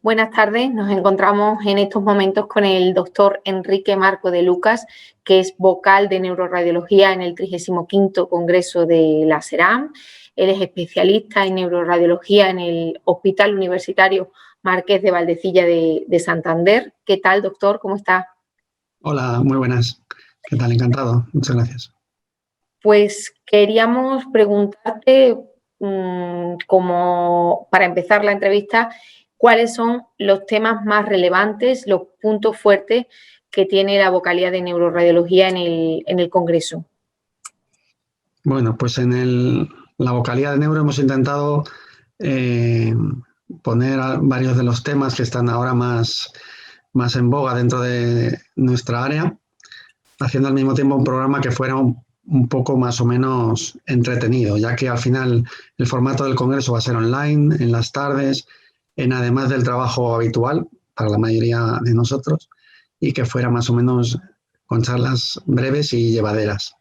Buenas tardes, nos encontramos en estos momentos con el doctor Enrique Marco de Lucas, que es vocal de neuroradiología en el 35º Congreso de la SERAM. Él es especialista en neuroradiología en el Hospital Universitario Marqués de Valdecilla de Santander. ¿Qué tal, doctor? ¿Cómo está? Hola, muy buenas. ¿Qué tal? Encantado. Muchas gracias. Pues queríamos preguntarte, como para empezar la entrevista, ¿cuáles son los temas más relevantes, los puntos fuertes que tiene la vocalía de neuroradiología en el Congreso? Bueno, pues en la vocalía de neuro hemos intentado poner varios de los temas que están ahora más en boga dentro de nuestra área, haciendo al mismo tiempo un programa que fuera un poco más o menos entretenido, ya que al final el formato del Congreso va a ser online, en las tardes, además del trabajo habitual para la mayoría de nosotros, y que fuera más o menos con charlas breves y llevaderas.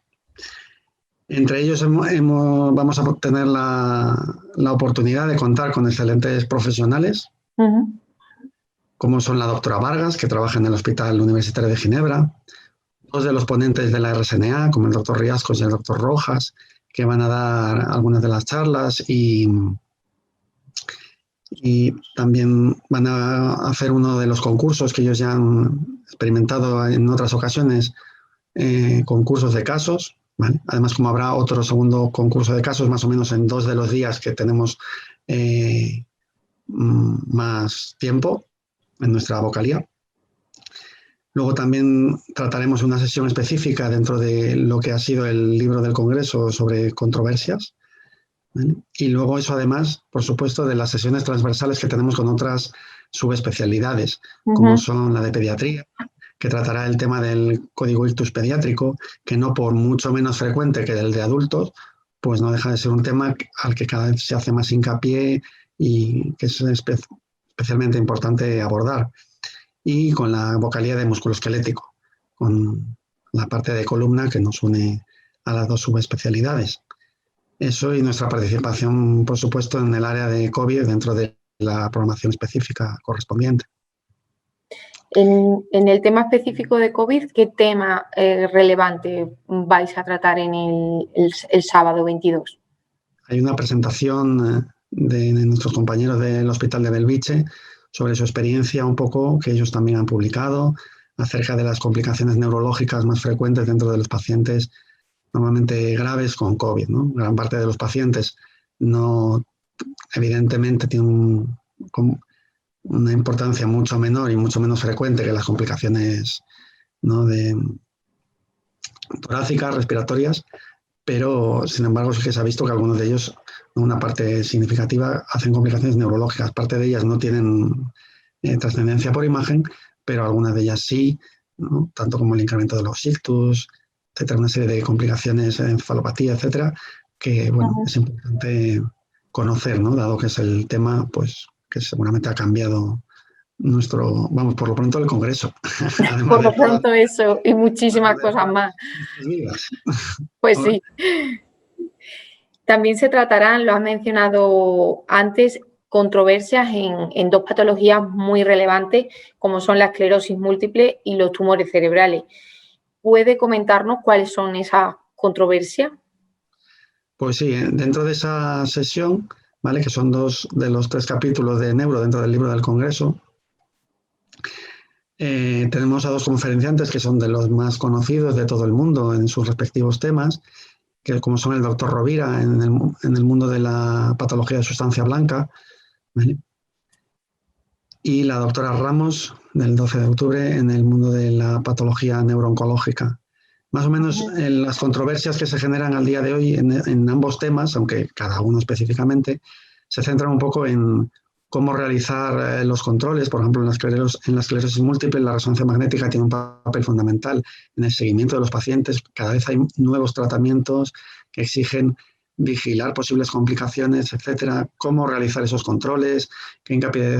Entre ellos vamos a tener la oportunidad de contar con excelentes profesionales, como son la doctora Vargas, que trabaja en el Hospital Universitario de Ginebra, dos de los ponentes de la RSNA, como el doctor Riascos y el doctor Rojas, que van a dar algunas de las charlas y también van a hacer uno de los concursos que ellos ya han experimentado en otras ocasiones, concursos de casos, ¿vale? Además, como habrá otro segundo concurso de casos, más o menos en 2 de los días que tenemos más tiempo en nuestra vocalía. Luego también trataremos una sesión específica dentro de lo que ha sido el libro del Congreso sobre controversias, ¿vale? Y luego eso además, por supuesto, de las sesiones transversales que tenemos con otras subespecialidades, como son la de pediatría, que tratará el tema del código ictus pediátrico, que no por mucho menos frecuente que el de adultos, pues no deja de ser un tema al que cada vez se hace más hincapié y que es especialmente importante abordar. Y con la vocalía de musculoesquelético, con la parte de columna que nos une a las dos subespecialidades. Eso y nuestra participación, por supuesto, en el área de COVID dentro de la programación específica correspondiente. En el tema específico de COVID, ¿qué tema relevante vais a tratar en el sábado 22? Hay una presentación de nuestros compañeros del Hospital de Belviche sobre su experiencia un poco, que ellos también han publicado, acerca de las complicaciones neurológicas más frecuentes dentro de los pacientes normalmente graves con COVID, ¿no? Gran parte de los pacientes no, evidentemente, tienen una importancia mucho menor y mucho menos frecuente que las complicaciones, ¿no?, de torácicas, respiratorias, pero sin embargo sí que se ha visto que algunos de ellos, una parte significativa, hacen complicaciones neurológicas. Parte de ellas no tienen trascendencia por imagen, pero algunas de ellas sí, ¿no?, tanto como el incremento de los ictus, etcétera, una serie de complicaciones, encefalopatía, etcétera, que bueno, es importante conocer, ¿no?, dado que es el tema, pues, que seguramente ha cambiado vamos, por lo pronto el Congreso. Por lo pronto eso y muchísimas cosas más. Pues sí. También se tratarán, lo has mencionado antes, controversias en dos patologías muy relevantes, como son la esclerosis múltiple y los tumores cerebrales. ¿Puede comentarnos cuáles son esas controversias? Pues sí, dentro de esa sesión, ¿vale?, que son 2 de los 3 capítulos de neuro dentro del libro del Congreso, tenemos a 2 conferenciantes que son de los más conocidos de todo el mundo en sus respectivos temas, que como son el doctor Rovira en el mundo de la patología de sustancia blanca, ¿vale?, y la doctora Ramos del 12 de octubre en el mundo de la patología neurooncológica. Más o menos las controversias que se generan al día de hoy en ambos temas, aunque cada uno específicamente, se centran un poco en cómo realizar los controles. Por ejemplo, en la esclerosis múltiple, la resonancia magnética tiene un papel fundamental en el seguimiento de los pacientes. Cada vez hay nuevos tratamientos que exigen vigilar posibles complicaciones, etcétera. Cómo realizar esos controles, qué hincapié,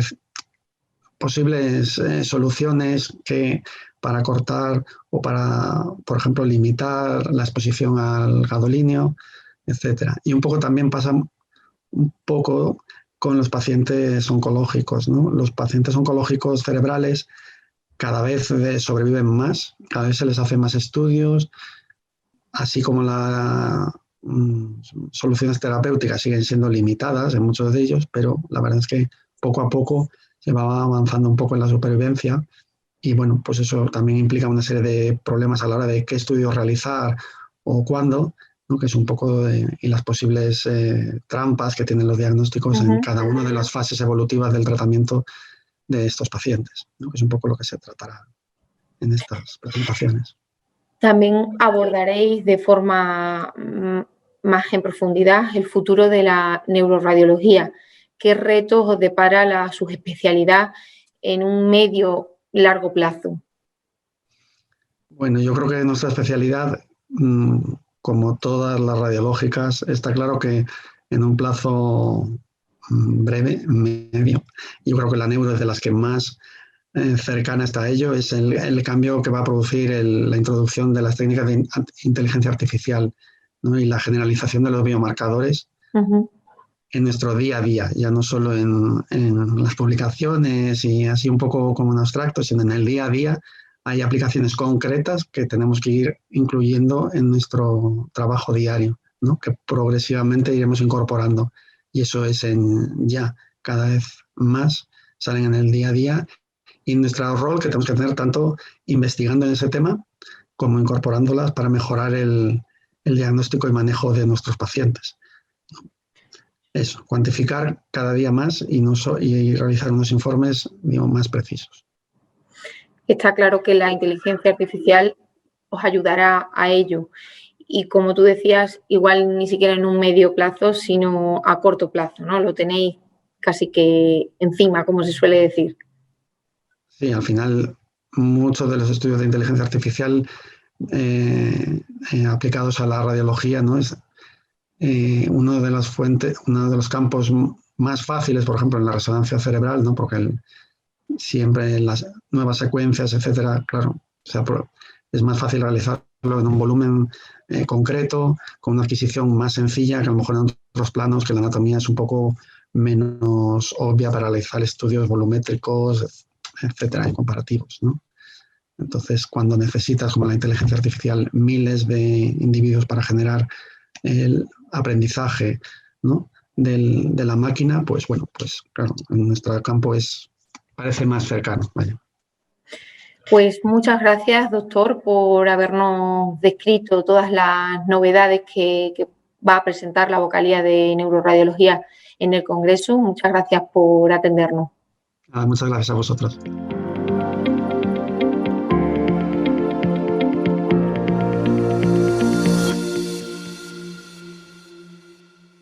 posibles soluciones que para cortar o para, por ejemplo, limitar la exposición al gadolínio, etcétera. Y un poco también pasa un poco con los pacientes oncológicos, ¿no? Los pacientes oncológicos cerebrales cada vez sobreviven más, cada vez se les hacen más estudios, así como las soluciones terapéuticas siguen siendo limitadas en muchos de ellos, pero la verdad es que poco a poco se va avanzando un poco en la supervivencia y bueno, pues eso también implica una serie de problemas a la hora de qué estudios realizar o cuándo, ¿no? Que es un poco y las posibles trampas que tienen los diagnósticos en cada una de las fases evolutivas del tratamiento de estos pacientes, ¿no? Que es un poco lo que se tratará en estas presentaciones. También abordaréis de forma más en profundidad el futuro de la neuroradiología. ¿Qué retos os depara la subespecialidad en un medio largo plazo? Bueno, yo creo que nuestra especialidad, como todas las radiológicas, está claro que en un plazo breve, medio, yo creo que la neuro es de las que más cercana está a ello, es el cambio que va a producir la introducción de las técnicas de inteligencia artificial, ¿no? Y la generalización de los biomarcadores en nuestro día a día, ya no solo en las publicaciones y así un poco como en abstracto, sino en el día a día. Hay aplicaciones concretas que tenemos que ir incluyendo en nuestro trabajo diario, ¿no? Que progresivamente iremos incorporando. Y eso es ya cada vez más salen en el día a día. Y nuestro rol que tenemos que tener tanto investigando en ese tema como incorporándolas para mejorar el diagnóstico y manejo de nuestros pacientes. Eso, cuantificar cada día más y realizar unos informes, digamos, más precisos. Está claro que la inteligencia artificial os ayudará a ello. Y como tú decías, igual ni siquiera en un medio plazo, sino a corto plazo, ¿no? Lo tenéis casi que encima, como se suele decir. Sí, al final muchos de los estudios de inteligencia artificial aplicados a la radiología, ¿no? Es uno de las fuentes, uno de los campos más fáciles, por ejemplo, en la resonancia cerebral, ¿no? Porque siempre en las nuevas secuencias, etcétera, claro, es más fácil realizarlo en un volumen concreto, con una adquisición más sencilla, que a lo mejor en otros planos, que la anatomía es un poco menos obvia para realizar estudios volumétricos, etcétera, y comparativos, ¿no? Entonces, cuando necesitas, como la inteligencia artificial, miles de individuos para generar el aprendizaje, ¿no? de la máquina, pues bueno, pues claro, en nuestro campo parece más cercano. Vaya. Pues muchas gracias, doctor, por habernos descrito todas las novedades que va a presentar la vocalía de neuroradiología en el Congreso. Muchas gracias por atendernos. Muchas gracias a vosotros.